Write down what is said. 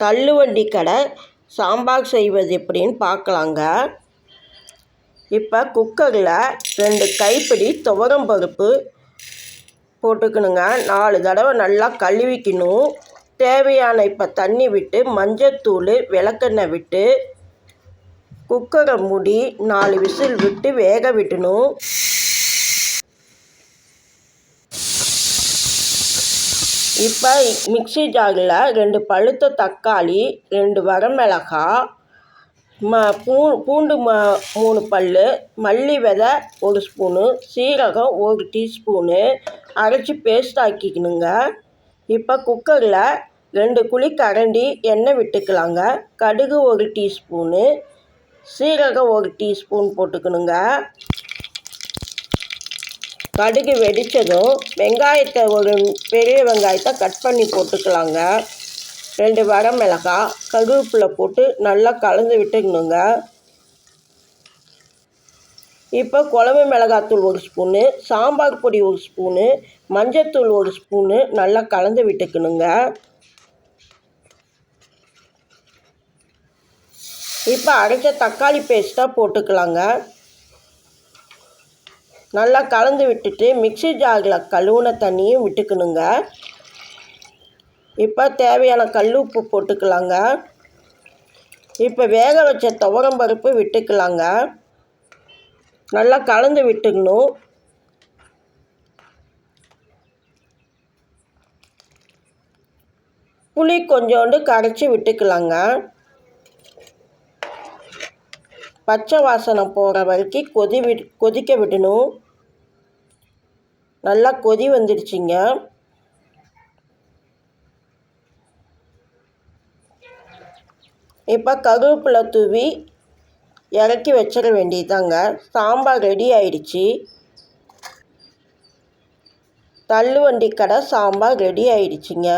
தள்ளுவண்டி கடை சாம்பார் செய்வது எப்படின்னு பார்க்கலாங்க. இப்போ குக்கரில் 2 கைப்பிடி துவரம் பருப்பு போட்டுக்கணுங்க. 4 தடவை நல்லா கழுவிக்கணும். தேவையான இப்போ தண்ணி விட்டு மஞ்சத்தூள் விளக்கெண்ணெய் விட்டு குக்கரை மூடி 4 விசில் விட்டு வேக விடணும். இப்போ மிக்ஸி ஜாரில் 2 பழுத்த தக்காளி, 2 வரமிளகாய், பூண்டு 3 பல், மல்லி விதை 1 ஸ்பூனு, சீரகம் 1 டீஸ்பூனு அரைச்சி பேஸ்ட் ஆக்கிக்கணுங்க. இப்போ குக்கரில் 2 குழிக்கரண்டி எண்ணெய் விட்டுக்கலாங்க. கடுகு 1 டீஸ்பூனு, சீரகம் 1 டீஸ்பூன் போட்டுக்கணுங்க. கடுகு வெடித்ததும் வெங்காயத்தை ஒரு பெரிய வெங்காயத்தை கட் பண்ணி போட்டுக்கலாங்க. 2 வரமிளகாய், கருவேப்பிலை போட்டு நல்லா கலந்து விட்டுக்கணுங்க. இப்போ குழம்பு மிளகாத்தூள் 1 ஸ்பூனு, சாம்பார் பொடி 1 ஸ்பூனு, மஞ்சத்தூள் 1 ஸ்பூனு நல்லா கலந்து விட்டுக்கணுங்க. இப்போ அரைச்ச தக்காளி பேஸ்ட்டாக போட்டுக்கலாங்க. நல்லா கலந்து விட்டுட்டு மிக்ஸி ஜாரில் கழுவுன தண்ணியும் விட்டுக்கணுங்க. இப்போ தேவையான கல் உப்பு போட்டுக்கலாங்க. இப்போ வேக வச்ச துவரம் பருப்பு விட்டுக்கலாங்க. நல்லா கலந்து விட்டுக்கணும். புளி கொஞ்சோண்டு கரைச்சி விட்டுக்கலாங்க. பச்சை வாசனை போகிற வரைக்கும் கொதிக்க விடணும். நல்லா கொதி வந்துடுச்சிங்க. இப்போ கருவேப்பிலை தூவி இறக்கி வச்சிட வேண்டியதாங்க. சாம்பார் ரெடி ஆயிடுச்சு. தள்ளுவண்டி கடை சாம்பார் ரெடி ஆயிடுச்சுங்க.